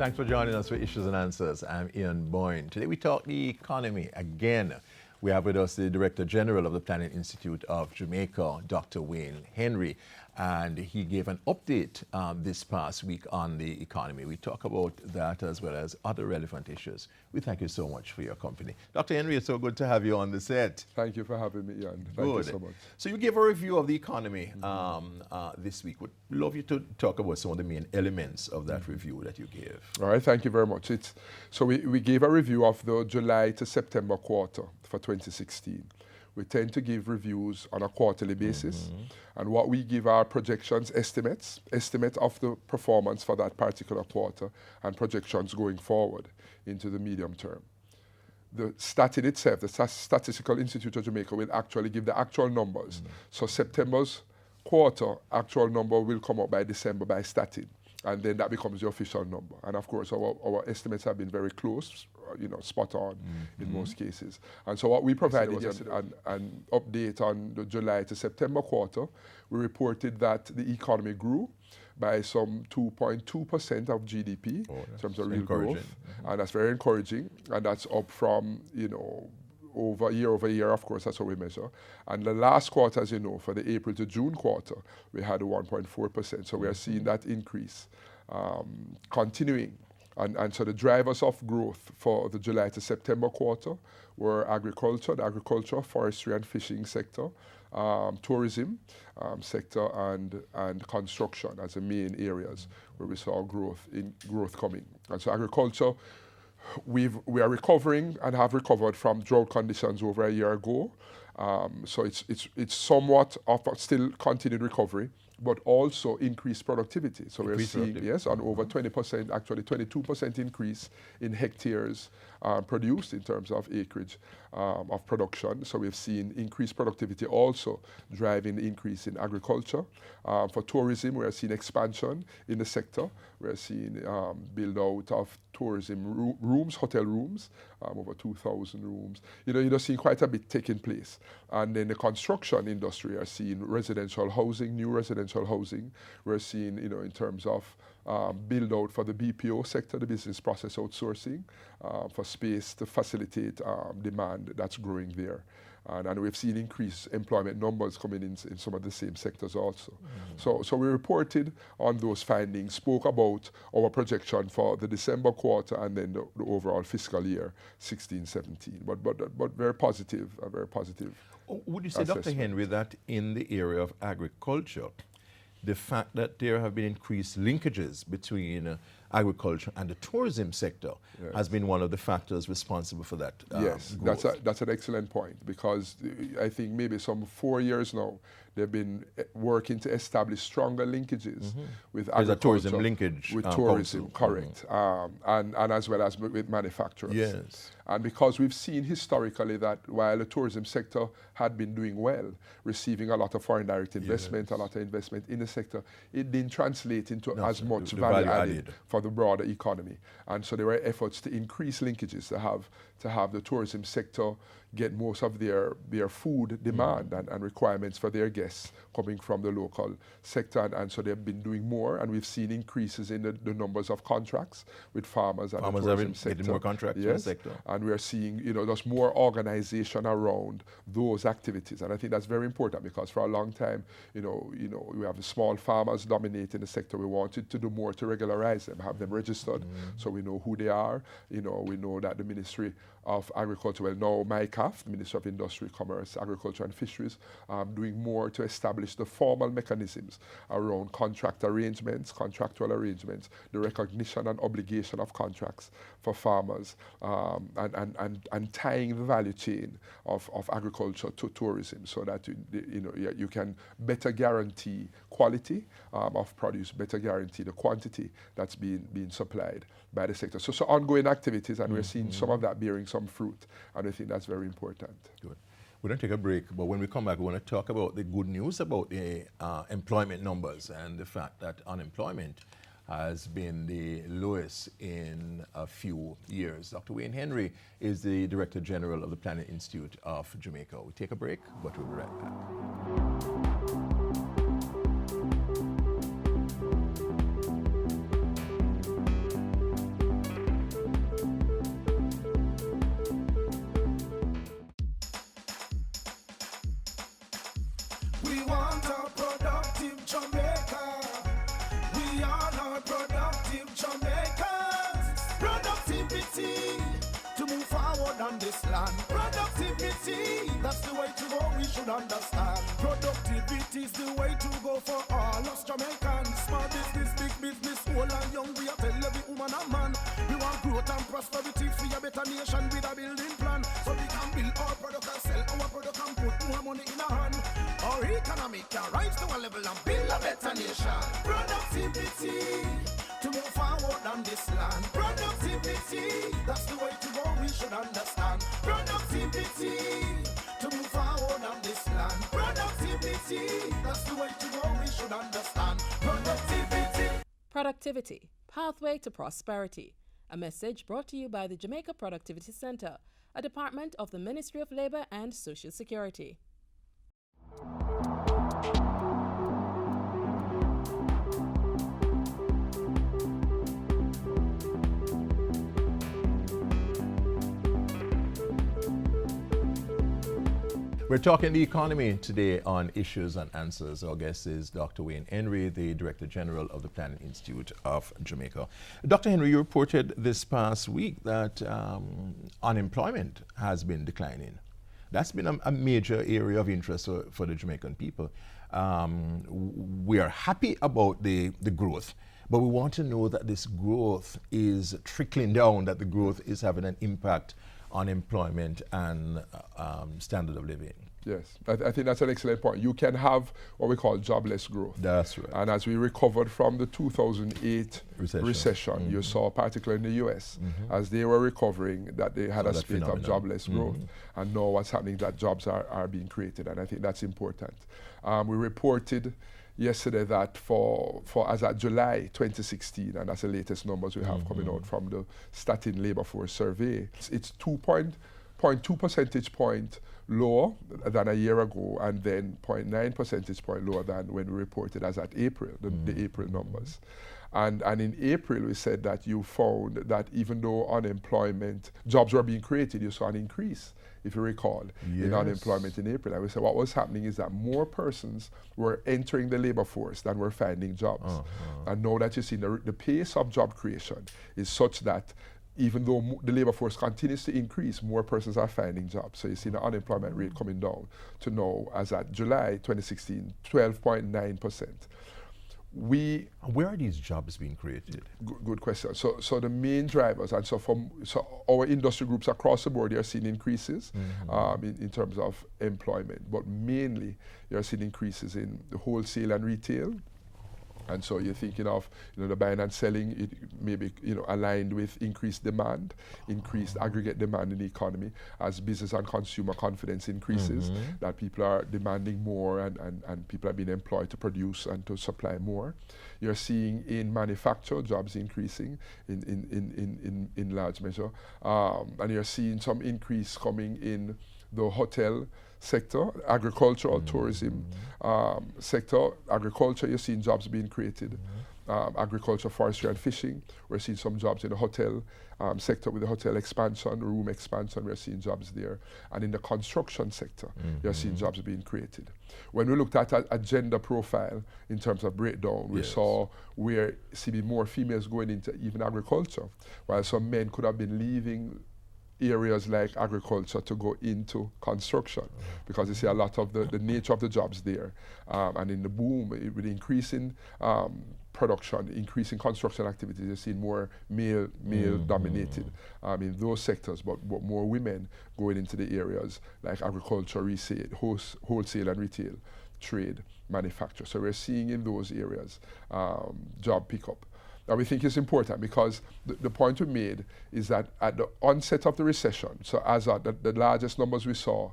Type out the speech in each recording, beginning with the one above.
Thanks for joining us for Issues and Answers. I'm Ian Boyne. Today we talk the economy again. We have with us the Director General of the Planning Institute of Jamaica, Dr. Wayne Henry, and he gave an update this past week on the economy. We talk about that as well as other relevant issues. We thank you so much for your company. Dr. Henry, it's so good to have you on the set. Thank you for having me, Ian. Thank you so much. So you gave a review of the economy this week. Would love you to talk about some of the main elements of that review that you gave. All right, thank you very much. So we gave a review of the July to September quarter for 2016. We tend to give reviews on a quarterly basis, and what we give are projections, estimate of the performance for that particular quarter, and projections going forward into the medium term. The stat in itself, the Statistical Institute of Jamaica, will actually give the actual numbers. So September's quarter actual number will come up by December by Statin, and then that becomes the official number. And of course, our estimates have been very close, spot on in most cases. And so what we provided was an update on the July to September quarter. We reported that the economy grew by some 2.2% of GDP in terms of real growth. And that's very encouraging. And that's up from, over year, of course, that's how we measure. And the last quarter, as you know, for the April to June quarter, we had a 1.4%. So we are seeing that increase continuing. And so the drivers of growth for the July to September quarter were the agriculture, forestry and fishing sector, tourism sector, and construction as the main areas where we saw growth coming. And so agriculture, we are recovering and have recovered from drought conditions over a year ago. So it's somewhat of a still continued recovery, but also increased productivity. So we're seeing, an over 20%, actually 22% increase in hectares produced in terms of acreage of production. So we've seen increased productivity also driving the increase in agriculture. For tourism, we're seeing expansion in the sector. We're seeing build out of tourism rooms, hotel rooms, over 2,000 rooms. You're seeing quite a bit taking place. And then the construction industry are seeing residential housing, new residential housing. We're seeing, in terms of build out for the BPO sector, the business process outsourcing, for space to facilitate demand that's growing there. And we've seen increased employment numbers coming in some of the same sectors also. So we reported on those findings, spoke about our projection for the December quarter and then the overall fiscal year 16-17. But very positive, a very positive. Would you say, Dr. Henry, that in the area of agriculture, the fact that there have been increased linkages between agriculture and the tourism sector has been one of the factors responsible for that Yes, growth? that's an excellent point, because I think maybe some 4 years now, they've been working to establish stronger linkages with agriculture. There's a tourism linkage. With tourism, correct. And as well as with manufacturers. Yes. And because we've seen historically that while the tourism sector had been doing well, receiving a lot of foreign direct investment, a lot of investment in the sector, it didn't translate into as much value added for the broader economy. And so there were efforts to increase linkages, to have the tourism sector get most of their food demand and requirements for their guests coming from the local sector. And so they've been doing more, and we've seen increases in the numbers of contracts with farmers and the tourism sector. Getting more contracts in the sector. And we're seeing, there's more organization around those activities. And I think that's very important, because for a long time, we have the small farmers dominating the sector. We wanted to do more to regularize them, have them registered so we know who they are. We know that the Ministry of Agriculture, now MICAF, the Ministry of Industry, Commerce, Agriculture and Fisheries, doing more to establish the formal mechanisms around contractual arrangements, the recognition and obligation of contracts for farmers, and tying the value chain of agriculture to tourism, so that you can better guarantee quality of produce, better guarantee the quantity that's being supplied by the sector. So ongoing activities, and we're seeing some of that bearing some fruit, and I think that's very important. Good. We're going to take a break, but when we come back, we want to talk about the good news about the employment numbers and the fact that unemployment has been the lowest in a few years. Dr. Wayne Henry is the Director General of the Planning Institute of Jamaica. We take a break, but we'll be right back. We want a productive Jamaica. We all are productive Jamaicans. Productivity to move forward on this land. Productivity, that's the way to go, we should understand. Productivity is the way to go for all us Jamaicans. Small business, big business, old and young, we are tell every woman and man. We want growth and prosperity for a better nation with a building plan. So we can build our product and sell our product and put more money in our hand. Our economy can rise to a level and build a better nation. Productivity to move forward on this land. Productivity, that's the way to go, we should understand. Productivity to move forward on this land. Productivity, that's the way to go, we should understand. Productivity. Productivity, Pathway to Prosperity. A message brought to you by the Jamaica Productivity Center, a department of the Ministry of Labor and Social Security. We're talking the economy today on Issues and Answers. Our guest is Dr. Wayne Henry, the Director General of the Planning Institute of Jamaica. Dr. Henry, you reported this past week that unemployment has been declining. That's been a major area of interest for the Jamaican people. We are happy about the growth, but we want to know that this growth is trickling down, that the growth is having an impact on employment and standard of living. Yes, I think that's an excellent point. You can have what we call jobless growth. That's right. And as we recovered from the 2008 recession, you saw, particularly in the US, as they were recovering, that they had a spate of jobless growth. And now what's happening, that jobs are being created, and I think that's important. We reported yesterday that for as at July 2016, and that's the latest numbers we have coming out from the Statin Labor Force Survey, it's 2.2 percentage point lower than a year ago, and then 0.9 percentage point lower than when we reported as at April, the April numbers. And in April, we said that you found that even though unemployment, jobs were being created, you saw an increase, if you recall, in unemployment in April. And we said what was happening is that more persons were entering the labor force than were finding jobs. And now that you see the pace of job creation is such that even though the labor force continues to increase, more persons are finding jobs. So you see the unemployment rate coming down to now, as at July 2016, 12.9%. Where are these jobs being created? Good question. So the main drivers, and so our industry groups across the board, you're seeing increases in terms of employment, but mainly you're seeing increases in the wholesale and retail. And so you're thinking of the buying and selling, it may be aligned with increased demand, increased aggregate demand in the economy as business and consumer confidence increases, that people are demanding more and people are being employed to produce and to supply more. You're seeing in manufacture jobs increasing in large measure, and you're seeing some increase coming in the hotel sector, agricultural, tourism sector. Agriculture, you're seeing jobs being created. Agriculture, forestry and fishing, we're seeing some jobs in the hotel sector with the hotel expansion, room expansion, we're seeing jobs there. And in the construction sector, you're seeing jobs being created. When we looked at a gender profile in terms of breakdown, we saw where see more females going into even agriculture, while some men could have been leaving areas like agriculture to go into construction, because you see a lot of the nature of the jobs there. And in the boom, with increasing production, increasing construction activities, you're seeing more male dominated in those sectors, but more women going into the areas like agriculture, resale, wholesale and retail, trade, manufacture. So we're seeing in those areas job pickup. And we think it's important because the point we made is that at the onset of the recession, so as the largest numbers we saw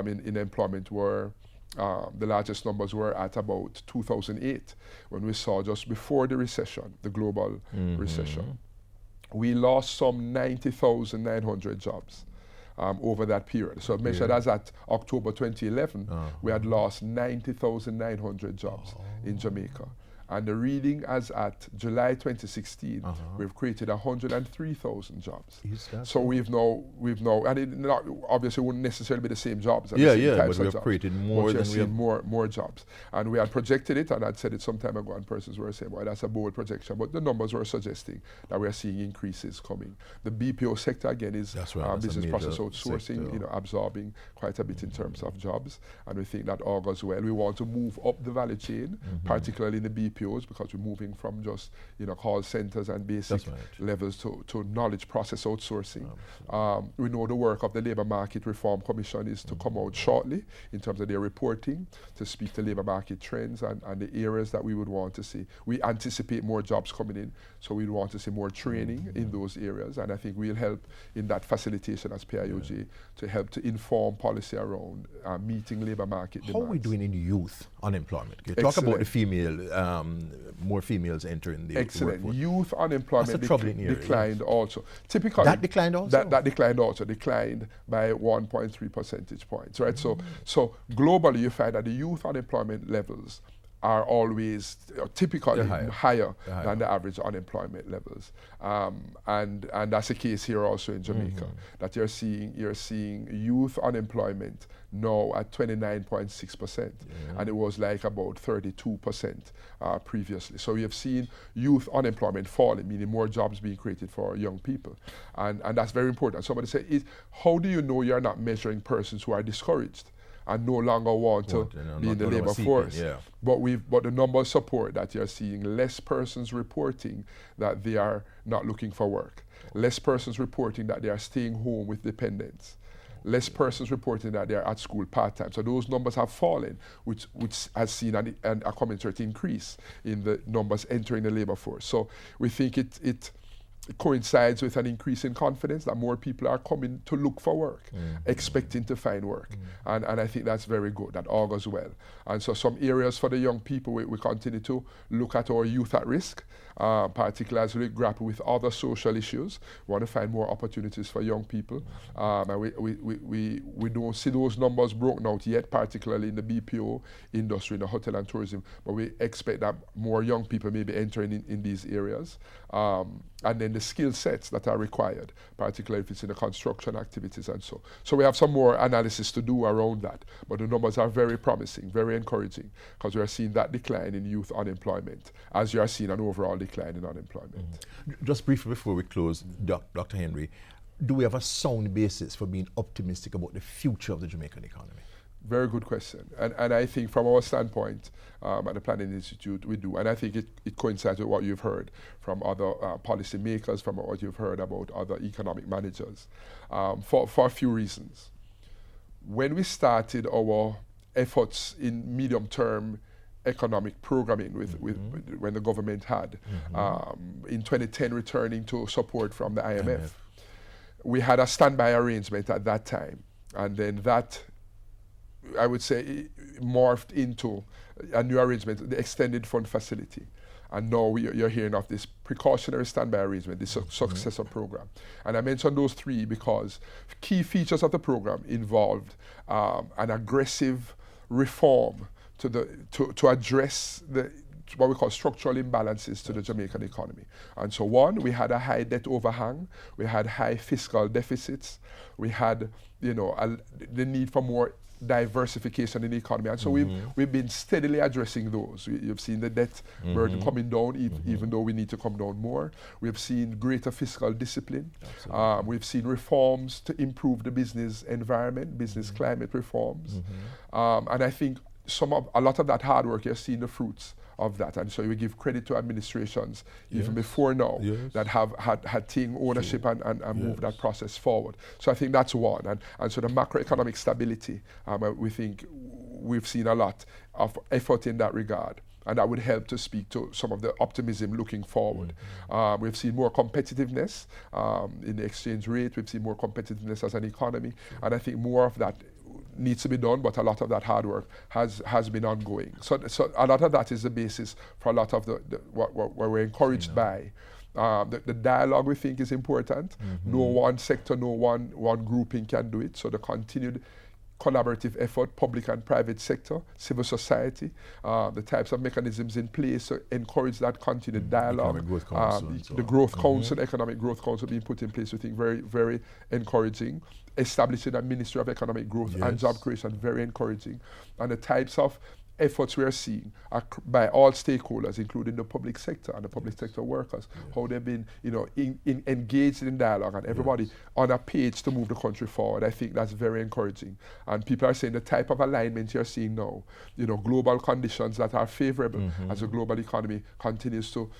in employment were, the largest numbers were at about 2008, when we saw just before the recession, the global recession. We lost some 90,900 jobs over that period. So measured as at October 2011, we had lost 90,900 jobs in Jamaica. And the reading as at July 2016, we've created 103,000 jobs. So we've now, and it not, obviously wouldn't necessarily be the same jobs. But we have created more than we have. More jobs. And we had projected it, and I'd said it some time ago, and persons were saying, well, that's a bold projection. But the numbers were suggesting that we are seeing increases coming. The BPO sector, again, is business process outsourcing, absorbing quite a bit in terms of jobs. And we think that augurs well. We want to move up the value chain, particularly in the BPOs, because we're moving from just, call centers and basic levels to knowledge process outsourcing. We know the work of the Labour Market Reform Commission is to come out shortly in terms of their reporting to speak to labour market trends and the areas that we would want to see. We anticipate more jobs coming in, so we'd want to see more training in those areas, and I think we'll help in that facilitation as PIOJ to help to inform policy around meeting labour market demands. How are we doing in youth unemployment? You talk about the female, more females entering the workforce. Youth unemployment declined also. Typically, that declined also? That declined also, declined by 1.3 percentage points, right? So globally, you find that the youth unemployment levels are always typically higher than the average unemployment levels, and that's the case here also in Jamaica. That you're seeing youth unemployment now at 29.6%, and it was like about 32% previously. So we have seen youth unemployment falling, meaning more jobs being created for young people, and that's very important. Somebody said, how do you know you're not measuring persons who are discouraged and no longer want to be in the labour force? But the numbers support that you're seeing less persons reporting that they are not looking for work, less persons reporting that they are staying home with dependents, less persons reporting that they are at school part-time. So those numbers have fallen, which has seen a commensurate increase in the numbers entering the labour force. So we think it coincides with an increase in confidence that more people are coming to look for work, expecting to find work. And I think that's very good, that augurs well. And so some areas for the young people, we continue to look at our youth at risk, particularly as we grapple with other social issues. We want to find more opportunities for young people. And we don't see those numbers broken out yet, particularly in the BPO industry, in the hotel and tourism, but we expect that more young people may be entering in these areas. And then the skill sets that are required, particularly if it's in the construction activities and so. So we have some more analysis to do around that, but the numbers are very promising, very encouraging, because we are seeing that decline in youth unemployment, as you are seeing an overall decline in unemployment. Just briefly before we close, Dr. Henry, do we have a sound basis for being optimistic about the future of the Jamaican economy? Very good question. And I think from our standpoint at the Planning Institute, we do. And I think it coincides with what you've heard from other policy makers, from what you've heard about other economic managers, for a few reasons. When we started our efforts in medium-term economic programming when the government had, in 2010 returning to support from the IMF, we had a standby arrangement at that time. And then that, I would say, morphed into a new arrangement, the extended fund facility. And now you're hearing of this precautionary standby arrangement, this successor program. And I mentioned those three because key features of the program involved an aggressive reform to address what we call structural imbalances to the Jamaican economy. And so one, we had a high debt overhang, we had high fiscal deficits, we had the need for more diversification in the economy. And so we've been steadily addressing those. You've seen the debt burden coming down, even though we need to come down more. We've seen greater fiscal discipline. We've seen reforms to improve the business environment, business climate reforms. And I think a lot of that hard work, you're seeing the fruits of that. And so we give credit to administrations even before now that have had taken ownership and moved that process forward. So I think that's one. And so the macroeconomic stability, we think we've seen a lot of effort in that regard. And that would help to speak to some of the optimism looking forward. We've seen more competitiveness in the exchange rate. We've seen more competitiveness as an economy. And I think more of that needs to be done, but a lot of that hard work has been ongoing. So a lot of that is the basis for a lot of what we're encouraged by. The dialogue, we think, is important. No one sector, no one grouping can do it. So the continued collaborative effort, public and private sector, civil society, the types of mechanisms in place to encourage that continued dialogue. Economic Growth Council and so The on. Growth Council, Economic Growth Council being put in place, we think very, very encouraging. Establishing a Ministry of Economic Growth and Job Creation, very encouraging. And the types of efforts we are seeing are by all stakeholders, including the public sector and the public sector workers, how they've been, engaged in dialogue and everybody on a page to move the country forward. I think that's very encouraging. And people are saying the type of alignment you're seeing now, global conditions that are favorable as the global economy continues to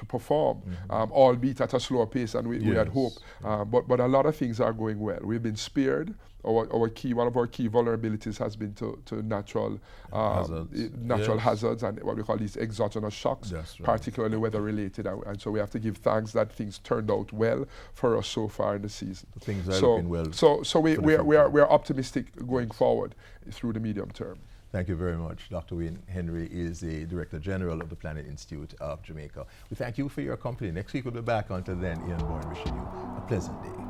perform, albeit at a slower pace than we had hoped. But a lot of things are going well. We've been spared. One of our key vulnerabilities has been to natural hazards and what we call these exogenous shocks, particularly weather related. And so we have to give thanks that things turned out well for us so far in the season. Things are looking well. So we are optimistic going forward through the medium term. Thank you very much. Dr. Wayne Henry is the Director General of the Planet Institute of Jamaica. We thank you for your company. Next week we'll be back. Until then, Ian Boyne wishing you a pleasant day.